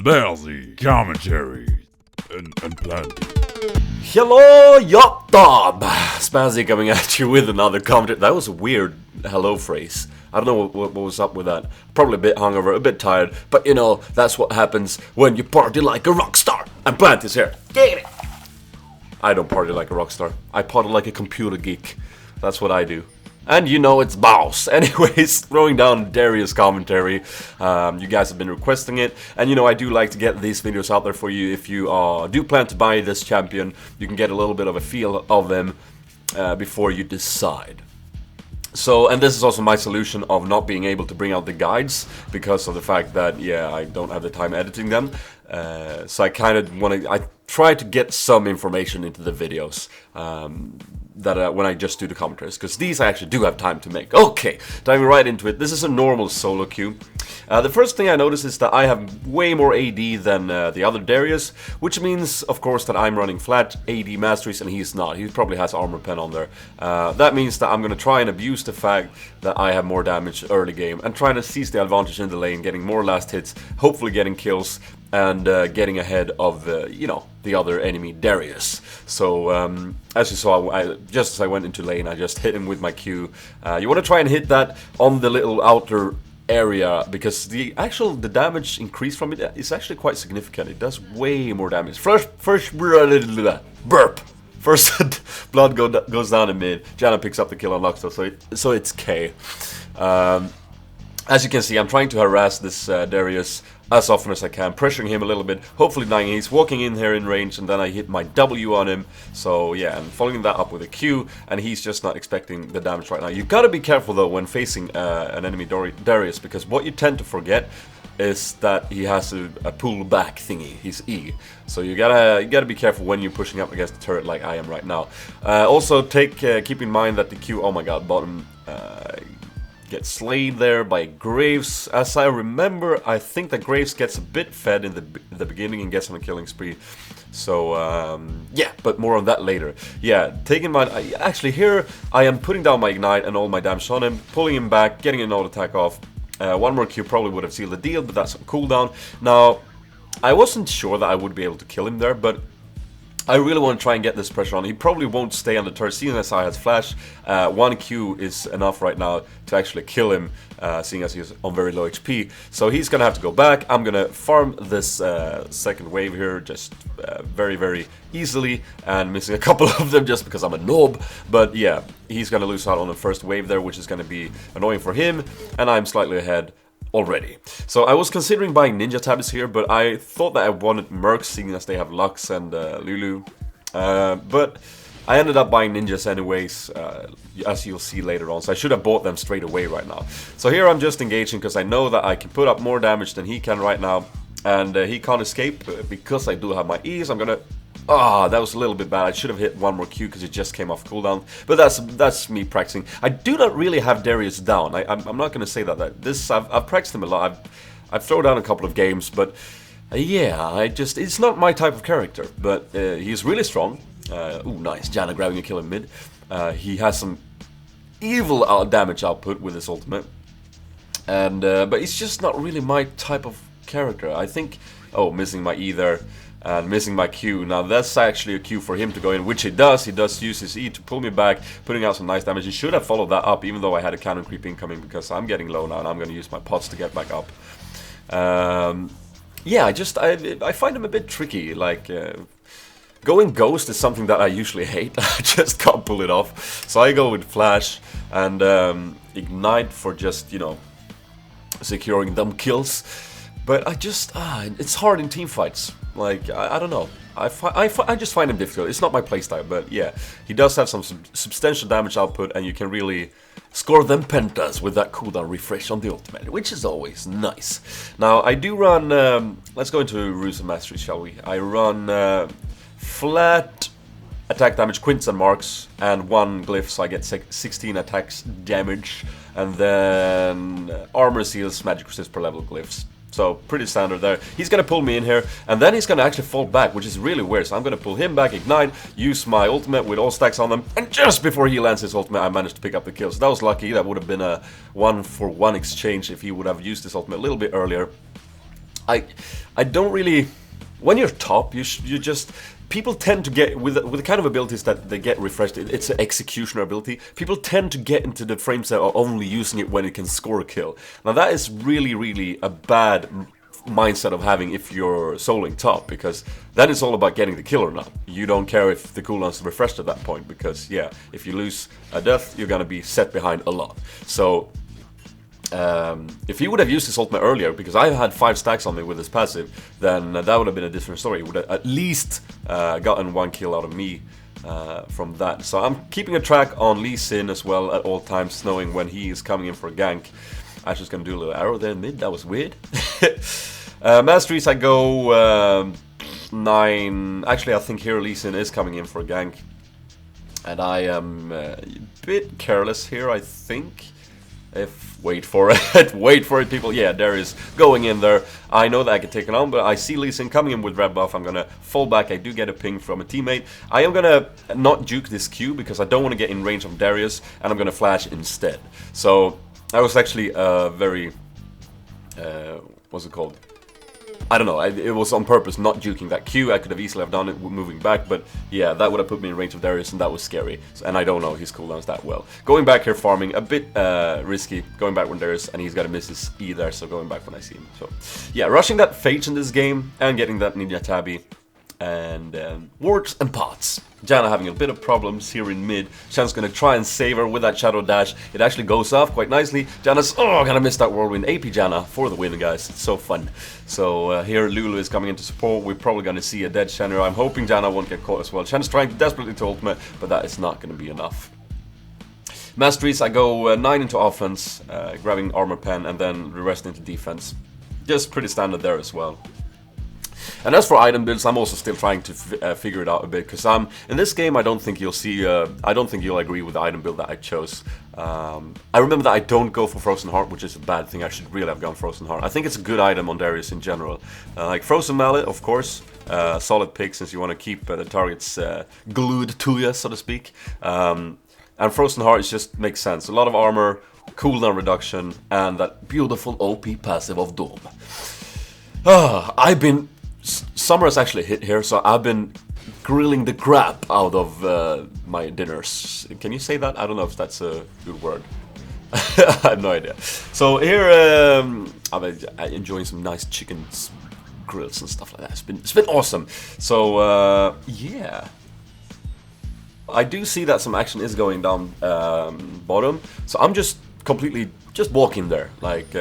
Spazzy commentary and planting. Hello, Yob! Spazzy coming at you with another commentary. That was a weird hello phrase. I don't know what was up with that. Probably a bit hungover, a bit tired, but you know, that's what happens when you party like a rock star. And Plant is here. Get it! I don't party like a rock star. I party like a computer geek. That's what I do. And you know it's boss. Anyways, throwing down Darius commentary. You guys have been requesting it. And you know, I do like to get these videos out there for you. If you do plan to buy this champion, you can get a little bit of a feel of them before you decide. So, and this is also my solution of not being able to bring out the guides because of the fact that, yeah, I don't have the time editing them. So I kind of want to, I try to get some information into the videos that when I just do the commentaries, because these I actually do have time to make. Okay, diving right into it. This is a normal solo queue. The first thing I notice is that I have way more AD than the other Darius, which means, of course, that I'm running flat AD masteries and he's not. He probably has armor pen on there. That means that I'm going to try and abuse the fact that I have more damage early game and trying to seize the advantage in the lane, getting more last hits, hopefully getting kills, and getting ahead of, you know, the other enemy, Darius. So, as you saw, just as I went into lane, I just hit him with my Q. You want to try and hit that on the little outer area, because the damage increase from it is actually quite significant. It does way more damage. First burp. First blood goes down in mid. Janna picks up the kill on Luxor, so it's K. As you can see, I'm trying to harass this Darius as often as I can, pressuring him a little bit, hopefully dying. He's walking in here in range, and then I hit my W on him. So yeah, I'm following that up with a Q, and he's just not expecting the damage right now. You've got to be careful though when facing an enemy Darius, because what you tend to forget is that he has a pull back thingy, his E. So you gotta be careful when you're pushing up against the turret like I am right now. Also keep in mind that the Q, oh my god, bottom gets slayed there by Graves. As I remember, I think that Graves gets a bit fed in the beginning and gets on a killing spree. So yeah, but more on that later. Yeah, taking my actually here I am putting down my ignite and all my damage on him, pulling him back, getting an auto attack off. One more Q probably would have sealed the deal, but that's on cooldown. Now, I wasn't sure that I would be able to kill him there, but I really want to try and get this pressure on. He probably won't stay on the turret, seeing as I has flash. One Q is enough right now to actually kill him, seeing as he's on very low HP. So he's going to have to go back. I'm going to farm this second wave here just very, very easily, and missing a couple of them just because I'm a noob. But yeah, he's going to lose out on the first wave there, which is going to be annoying for him, and I'm slightly ahead already. So I was considering buying ninja tabs here, but I thought that I wanted mercs, seeing as they have Lux and Lulu. But I ended up buying ninjas anyways, as you'll see later on. So I should have bought them straight away right now. So here I'm just engaging because I know that I can put up more damage than he can right now. And he can't escape because I do have my E's. I'm gonna... that was a little bit bad. I should have hit one more Q because it just came off cooldown. But that's me practicing. I do not really have Darius down. I'm not going to say that. I've practiced him a lot. I've thrown down a couple of games, but yeah, it's not my type of character. But he's really strong. Ooh, nice. Janna grabbing a kill in mid. He has some evil damage output with his ultimate. And but it's just not really my type of character. I think... Oh, missing my E there. And missing my Q. Now that's actually a Q for him to go in, which he does. He does use his E to pull me back, putting out some nice damage. He should have followed that up, even though I had a counter creep incoming, because I'm getting low now and I'm going to use my pots to get back up. Yeah, I find him a bit tricky. Like, going ghost is something that I usually hate. I just can't pull it off. So I go with flash and ignite for just, you know, securing them kills. But it's hard in team fights. Like, I don't know. I just find him difficult. It's not my playstyle, but yeah. He does have some substantial damage output, and you can really score them pentas with that cooldown refresh on the ultimate, which is always nice. Now, I do run... let's go into Rules of Mastery, shall we? I run flat attack damage, quints and marks, and one glyph, so I get 16 attacks damage, and then armor seals, magic resist per level glyphs. So, pretty standard there. He's going to pull me in here, and then he's going to actually fall back, which is really weird. So I'm going to pull him back, ignite, use my ultimate with all stacks on them, and just before he lands his ultimate, I managed to pick up the kill. So that was lucky. That would have been a 1-for-1 exchange if he would have used his ultimate a little bit earlier. I don't really. When you're top, you just. People tend to get with the kind of abilities that they get refreshed. It's an executioner ability. People tend to get into the frames that are only using it when it can score a kill. Now that is really a bad mindset of having if you're soloing top, because then it's all about getting the kill or not. You don't care if the cooldown's refreshed at that point, because yeah, if you lose a death, you're gonna be set behind a lot. So if he would have used his ultimate earlier, because I had 5 stacks on me with his passive, then that would have been a different story. He would have at least gotten 1 kill out of me from that. So I'm keeping a track on Lee Sin as well at all times, knowing when he is coming in for a gank. I was just gonna do a little arrow there in mid, that was weird. Masteries, I go 9. Actually, I think here Lee Sin is coming in for a gank. And I am a bit careless here, I think. Wait for it, people. Yeah, Darius going in there. I know that I can take it on, but I see Lee Sin coming in with red buff. I'm gonna fall back. I do get a ping from a teammate. I am gonna not juke this Q because I don't want to get in range of Darius, and I'm gonna flash instead. So I was actually very what's it called? I don't know, it was on purpose, not juking that Q. I could have easily have done it moving back, but yeah, that would have put me in range of Darius, and that was scary. And I don't know his cooldowns that well. Going back here farming, a bit risky, going back when Darius, and he's got to miss his E there, so going back when I see him. So yeah, rushing that Phage in this game, and getting that Ninja Tabby, and wards and pots. Janna having a bit of problems here in mid. Shen's gonna try and save her with that Shadow Dash. It actually goes off quite nicely. Janna's, gonna miss that Whirlwind. AP Janna for the win, guys. It's so fun. So here Lulu is coming into support. We're probably gonna see a dead Shen here. I'm hoping Janna won't get caught as well. Shen's trying desperately to ultimate, but that is not gonna be enough. Masteries, I go 9 into offense, grabbing armor pen, and then the rest into defense. Just pretty standard there as well. And as for item builds, I'm also still trying to figure it out a bit, because in this game I don't think you'll see, I don't think you'll agree with the item build that I chose. I remember that I don't go for Frozen Heart, which is a bad thing. I should really have gone Frozen Heart. I think it's a good item on Darius in general. Like Frozen Mallet, of course, solid pick since you want to keep the targets glued to you, so to speak. And Frozen Heart just makes sense. A lot of armor, cooldown reduction, and that beautiful OP passive of Doom. Summer has actually hit here, so I've been grilling the crap out of my dinners. Can you say that? I don't know if that's a good word. I have no idea. So here, I'm enjoying some nice chicken grills and stuff like that. It's been awesome. So yeah, I do see that some action is going down bottom. So I'm just completely walking there, like.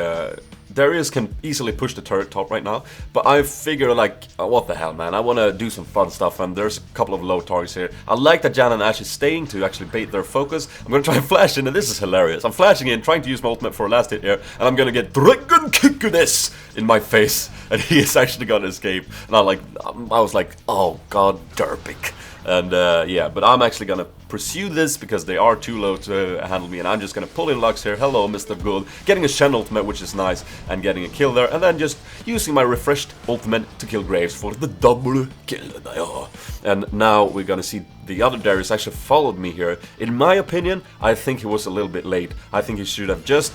Darius can easily push the turret top right now, but I figure like, what the hell, man, I want to do some fun stuff, and there's a couple of low targets here. I like that Janna and Ash is staying to actually bait their focus. I'm going to try and flash in, and this is hilarious. I'm flashing in, trying to use my ultimate for a last hit here, and I'm going to get Dragon Kickiness in my face, and he is actually going to escape. And I was like, oh god, derpik. And yeah, but I'm actually gonna pursue this because they are too low to handle me, and I'm just gonna pull in Lux here. Hello, Mr. Gould. Getting a Shen ultimate, which is nice, and getting a kill there, and then just using my refreshed ultimate to kill Graves for the double kill. And now we're gonna see the other Darius actually followed me here. In my opinion, I think he was a little bit late. I think he should have just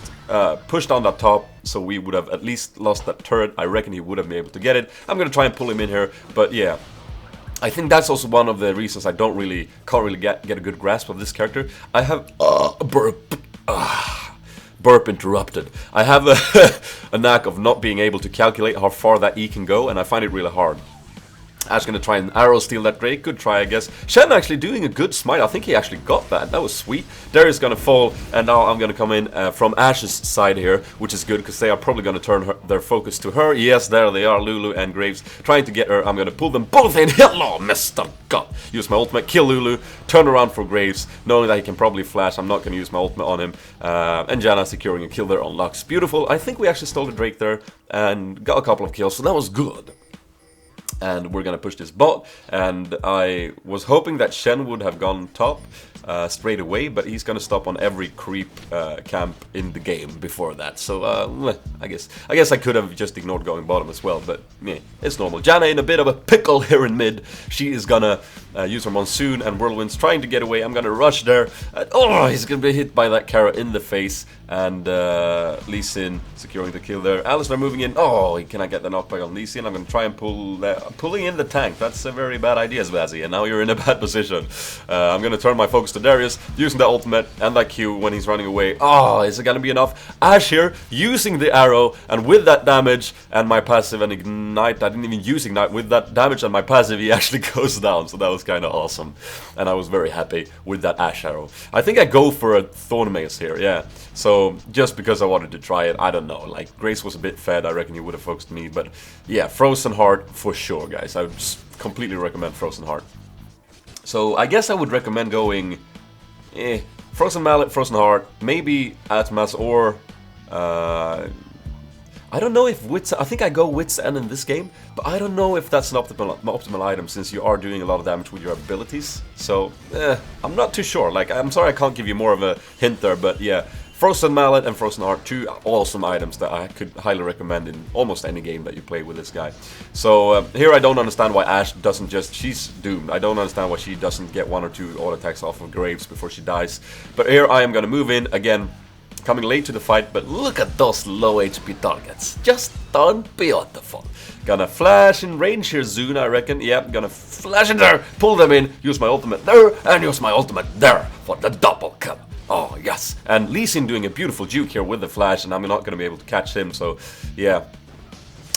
pushed on that top, so we would have at least lost that turret. I reckon he would have been able to get it. I'm gonna try and pull him in here, but yeah. I think that's also one of the reasons I can't really get a good grasp of this character. I have burp interrupted. I have a knack of not being able to calculate how far that E can go, and I find it really hard. Ash gonna try and arrow steal that Drake. Good try, I guess. Shen actually doing a good smite. I think he actually got that. That was sweet. Darius gonna fall, and now I'm gonna come in from Ash's side here, which is good because they are probably gonna turn their focus to her. Yes, there they are, Lulu and Graves trying to get her. I'm gonna pull them both in. Hello, Mr. God. Use my ultimate, kill Lulu, turn around for Graves, knowing that he can probably flash. I'm not gonna use my ultimate on him. And Janna securing a kill there on Lux. Beautiful. I think we actually stole the Drake there and got a couple of kills, so that was good. And we're gonna push this bot, and I was hoping that Shen would have gone top. straight away, but he's gonna stop on every creep camp in the game before that. So I guess I could have just ignored going bottom as well, but yeah, it's normal. Janna in a bit of a pickle here in mid. She is gonna use her Monsoon and Whirlwinds trying to get away. I'm gonna rush there. Oh, he's gonna be hit by that Kara in the face, and Lee Sin securing the kill there. Alistar moving in. Oh, he cannot get the knockback on Lee Sin. I'm gonna try and pulling in the tank. That's a very bad idea, Zvazzy, and now you're in a bad position. I'm gonna turn my focus to Darius, using the ultimate and that Q when he's running away. Oh, is it gonna be enough? Ashe here, using the arrow, and with that damage and my passive and ignite, I didn't even use ignite, with that damage and my passive, he actually goes down, so that was kind of awesome. And I was very happy with that Ashe arrow. I think I go for a Thorn Mace here, yeah. So, just because I wanted to try it, I don't know, like, Grace was a bit fed, I reckon he would have focused me, but yeah, Frozen Heart for sure, guys. I would just completely recommend Frozen Heart. So, I guess I would recommend going, Frozen Mallet, Frozen Heart, maybe Atmas, or, I don't know if Wits, I think I go Wits End in this game, but I don't know if that's an optimal item, since you are doing a lot of damage with your abilities. So, I'm not too sure. Like, I'm sorry I can't give you more of a hint there, but yeah, Frozen Mallet and Frozen Heart, two awesome items that I could highly recommend in almost any game that you play with this guy. So, here I don't understand why Ashe doesn't just, she's doomed. I don't understand why she doesn't get 1 or 2 auto attacks off of Graves before she dies. But here I am gonna move in, again, coming late to the fight, but look at those low HP targets. Just darn beautiful. Gonna flash in range here, Zune, I reckon. Yep, gonna flash in there, pull them in, use my ultimate there, and use my ultimate there for the double kill. Oh, yes. And Lee Sin doing a beautiful juke here with the flash, and I'm not gonna be able to catch him, so yeah.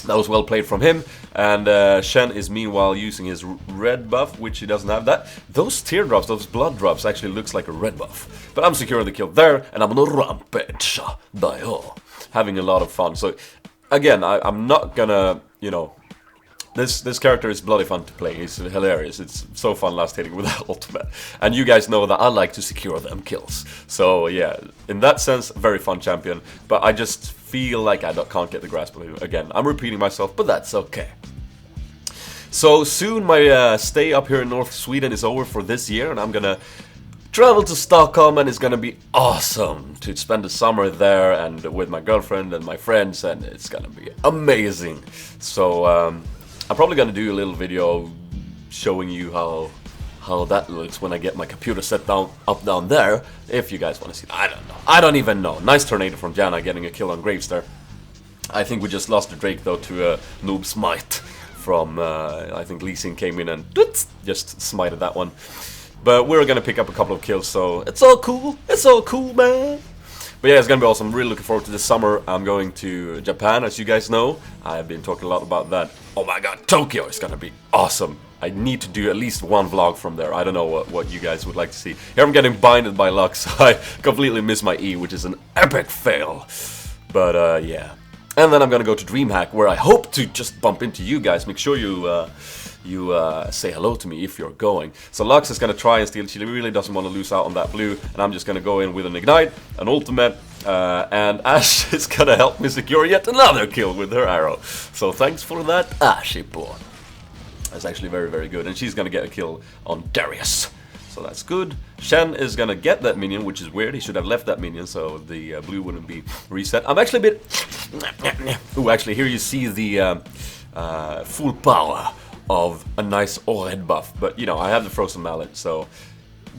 That was well played from him, and Shen is meanwhile using his red buff, which he doesn't have that. Those teardrops, those blood drops, actually looks like a red buff. But I'm securing the kill there, and I'm on a rampage. Having a lot of fun. So, again, I'm not gonna, you know, this character is bloody fun to play. It's hilarious. It's so fun last hitting with that ultimate. And you guys know that I like to secure them kills. So, yeah, in that sense, very fun champion. But I just feel like I can't get the grasp of him. Again, I'm repeating myself, but that's okay. So soon my stay up here in North Sweden is over for this year, and I'm gonna travel to Stockholm, and it's gonna be awesome to spend the summer there and with my girlfriend and my friends, and it's gonna be amazing. So I'm probably gonna do a little video showing you how that looks when I get my computer set down there, if you guys want to see. I don't know. I don't even know. Nice tornado from Janna getting a kill on Graves there. I think we just lost the Drake though to a noob smite from, I think Lee Sin came in and just smited that one. But we're gonna pick up a couple of kills, so it's all cool. It's all cool, man. But yeah, it's gonna be awesome. I'm really looking forward to this summer. I'm going to Japan, as you guys know. I've been talking a lot about that. Oh my god, Tokyo is gonna be awesome. I need to do at least one vlog from there. I don't know what you guys would like to see. Here I'm getting binded by Lux, so I completely missed my E, which is an epic fail. But yeah. And then I'm gonna go to DreamHack, where I hope to just bump into you guys. Make sure you say hello to me if you're going. So Lux is gonna try and steal. She really doesn't want to lose out on that blue, and I'm just gonna go in with an ignite, an ultimate, and Ashe is gonna help me secure yet another kill with her arrow. So thanks for that, Ashe boy. That's actually very, very good, and she's gonna get a kill on Darius. So that's good. Shen is gonna get that minion, which is weird. He should have left that minion so the blue wouldn't be reset. I'm actually a bit... Ooh, actually, here you see the full power of a nice red buff. But, you know, I have the Frozen Mallet, so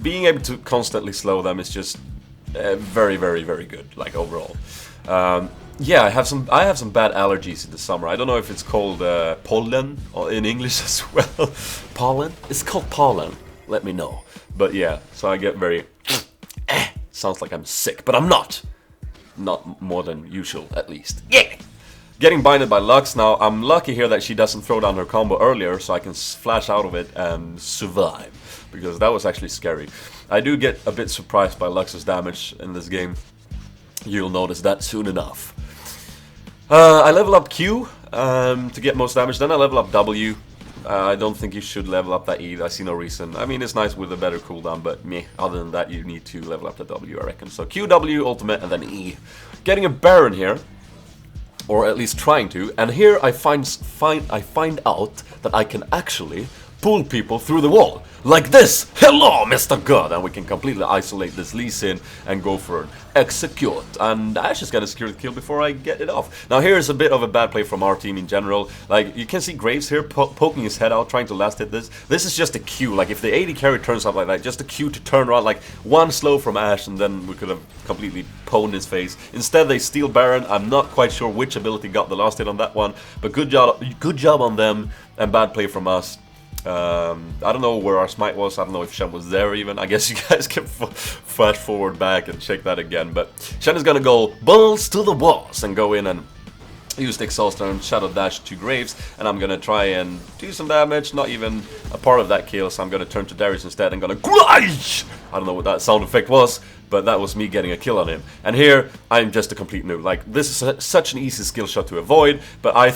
being able to constantly slow them is just very, very, very good, like, overall. Yeah, I have some bad allergies in the summer. I don't know if it's called pollen in English as well. Pollen? It's called pollen. Let me know. But yeah, so I get very... sounds like I'm sick, but I'm not. Not more than usual, at least. Yeah! Getting binded by Lux. Now, I'm lucky here that she doesn't throw down her combo earlier, so I can flash out of it and survive. Because that was actually scary. I do get a bit surprised by Lux's damage in this game. You'll notice that soon enough. I level up Q to get most damage, then I level up W. I don't think you should level up that E, I see no reason. I mean, it's nice with a better cooldown, but meh, other than that, you need to level up the W, I reckon. So Q, W, ultimate, and then E. Getting a Baron here, or at least trying to, and here I find out that I can actually pull people through the wall. Like this. Hello, Mr. God. And we can completely isolate this Lee Sin and go for an execute. And Ash is gonna secure the kill before I get it off. Now here's a bit of a bad play from our team in general. Like, you can see Graves here poking his head out, trying to last hit this. This is just a cue. Like, if the AD carry turns up like that, just a cue to turn around. Like, one slow from Ash, and then we could have completely pwned his face. Instead, they steal Baron. I'm not quite sure which ability got the last hit on that one, but good job on them, and bad play from us. I don't know where our smite was. I don't know if Shen was there even. I guess you guys can flash forward back and check that again. But Shen is gonna go balls to the walls and go in and use the Exhauster and Shadow Dash to Graves, and I'm gonna try and do some damage. Not even a part of that kill, so I'm gonna turn to Darius instead and gonna Grudge! I don't know what that sound effect was, but that was me getting a kill on him. And here, I'm just a complete noob. Like, this is such an easy skill shot to avoid, but I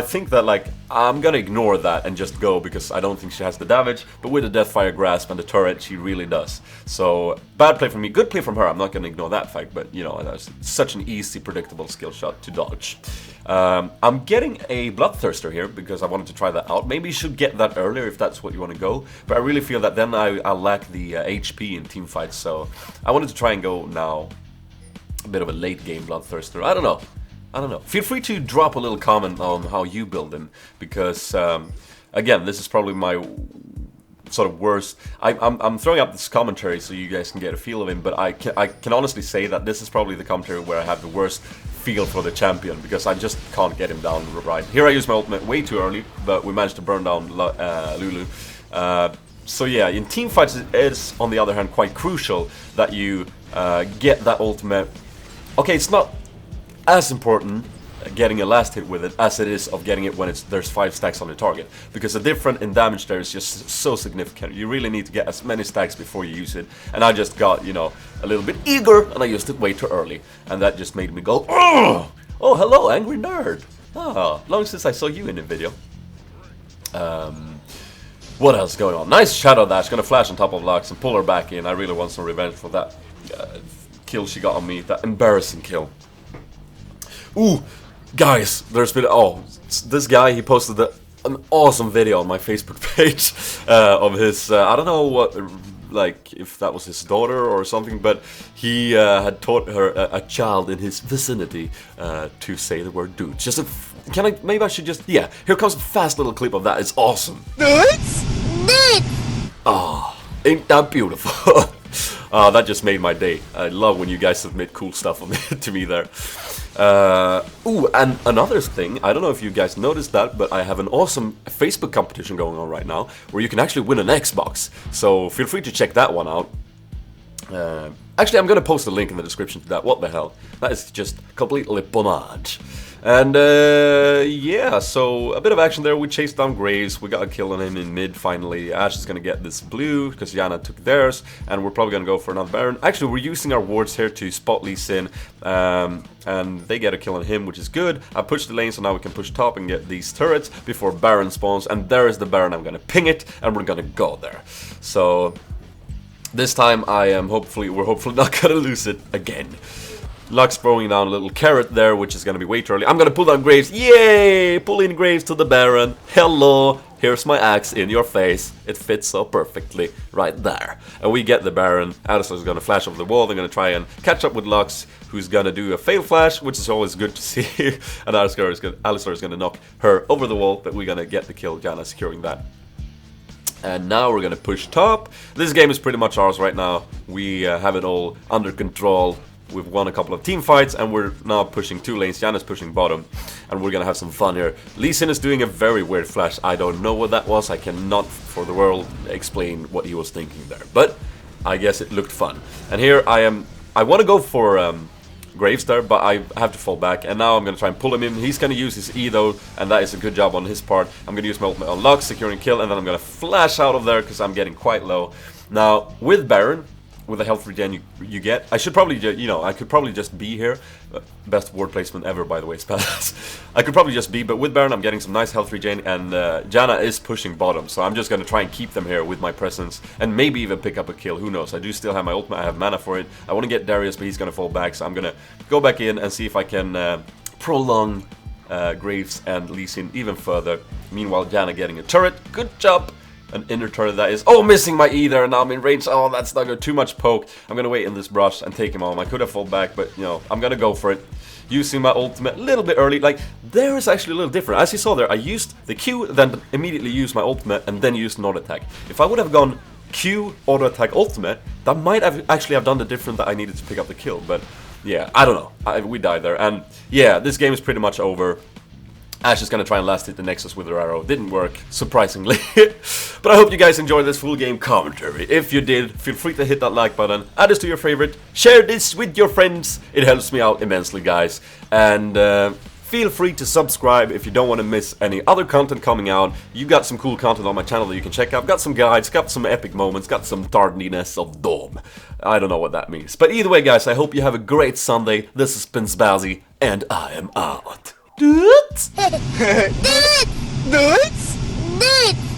think that, like, I'm gonna ignore that and just go, because I don't think she has the damage, but with the Deathfire Grasp and the turret, she really does. So, bad play from me, good play from her. I'm not gonna ignore that fact, but, you know, that's such an easy, predictable skill shot to dodge. I'm getting a Bloodthirster here, because I wanted to try that out. Maybe you should get that earlier if that's what you want to go, but I really feel that then I lack the HP in team fights, so I wanted to try and go now a bit of a late game Bloodthirster. I don't know. Feel free to drop a little comment on how you build him, because again, this is probably my sort of worst. I'm throwing up this commentary so you guys can get a feel of him, but I can honestly say that this is probably the commentary where I have the worst feel for the champion, because I just can't get him down right. Here I use my ultimate way too early, but we managed to burn down Lulu. So yeah, in team fights it is, on the other hand, quite crucial that you get that ultimate. Okay, it's not as important getting a last hit with it as it is of getting it when there's 5 stacks on the target, because the difference in damage there is just so significant. You really need to get as many stacks before you use it, and I just got, you know, a little bit eager and I used it way too early, and that just made me go, oh, hello, angry nerd. Long since I saw you in the video. What else is going on? Nice Shadow Dash, gonna flash on top of Lux and pull her back in. I really want some revenge for that kill she got on me, that embarrassing kill. Ooh, guys, there's been, this guy, he posted an awesome video on my Facebook page of his, I don't know what, like, if that was his daughter or something, but he had taught her, a child in his vicinity, to say the word dude. Just maybe I should just, yeah, here comes a fast little clip of that. It's awesome. Nuts? Oh, ain't that beautiful? That just made my day. I love when you guys submit cool stuff to me there. Ooh, and another thing, I don't know if you guys noticed that, but I have an awesome Facebook competition going on right now, where you can actually win an Xbox. So feel free to check that one out. Actually, I'm gonna post a link in the description to that. What the hell? That is just completely bonnage. And yeah, so a bit of action there. We chased down Graves, we got a kill on him in mid finally. Ash is gonna get this blue because Yana took theirs, and we're probably gonna go for another Baron. Actually, we're using our wards here to spot Lee Sin, and they get a kill on him, which is good. I pushed the lane, so now we can push top and get these turrets before Baron spawns, and there is the Baron. I'm gonna ping it, and we're gonna go there. So this time we're hopefully not gonna lose it again. Lux throwing down a little carrot there, which is gonna be way too early. I'm gonna pull down Graves. Yay! Pull in Graves to the Baron. Hello! Here's my axe in your face. It fits so perfectly right there. And we get the Baron. Alistar's gonna flash over the wall. They're gonna try and catch up with Lux, who's gonna do a fail flash, which is always good to see. And Alistar is gonna knock her over the wall, but we're gonna get the kill. Janna securing that. And now we're gonna push top. This game is pretty much ours right now. We have it all under control. We've won a couple of team fights, and we're now pushing 2 lanes. Janna's pushing bottom, and we're gonna have some fun here. Lee Sin is doing a very weird flash. I don't know what that was. I cannot for the world explain what he was thinking there, but I guess it looked fun. And here I want to go for Graves there, but I have to fall back, and now I'm gonna try and pull him in. He's gonna use his E though, and that is a good job on his part. I'm gonna use my ultimate on Lux, securing kill, and then I'm gonna flash out of there because I'm getting quite low. Now with Baron, with the health regen you get, I should probably I could probably just be here. Best word placement ever, by the way, Spaz. I could probably just be, but with Baron I'm getting some nice health regen, and Janna is pushing bottom, so I'm just gonna try and keep them here with my presence, and maybe even pick up a kill. Who knows? I do still have my ultimate. I have mana for it. I want to get Darius, but he's gonna fall back, so I'm gonna go back in and see if I can prolong Graves and Lee Sin even further. Meanwhile, Janna getting a turret. Good job. an inner turret that is. Oh, missing my E there, and now I'm in range. Oh, that's not good. Too much poke. I'm gonna wait in this brush and take him on. I could have falled back, but, you know, I'm gonna go for it. Using my ultimate a little bit early. Like, there is actually a little different. As you saw there, I used the Q, then immediately used my ultimate, and then used an auto attack. If I would have gone Q, auto attack, ultimate, that might have actually have done the difference that I needed to pick up the kill. But yeah, I don't know. We died there, and yeah, this game is pretty much over. Ash is gonna try and last hit the Nexus with her arrow. Didn't work, surprisingly. But I hope you guys enjoyed this full game commentary. If you did, feel free to hit that like button, add this to your favorite, share this with your friends. It helps me out immensely, guys. And feel free to subscribe if you don't want to miss any other content coming out. You got some cool content on my channel that you can check out. Got some guides, got some epic moments, got some tardiness of Dom. I don't know what that means. But either way, guys, I hope you have a great Sunday. This has been Spazzy, and I am out. Dudes? Dudes? Dudes? Dudes?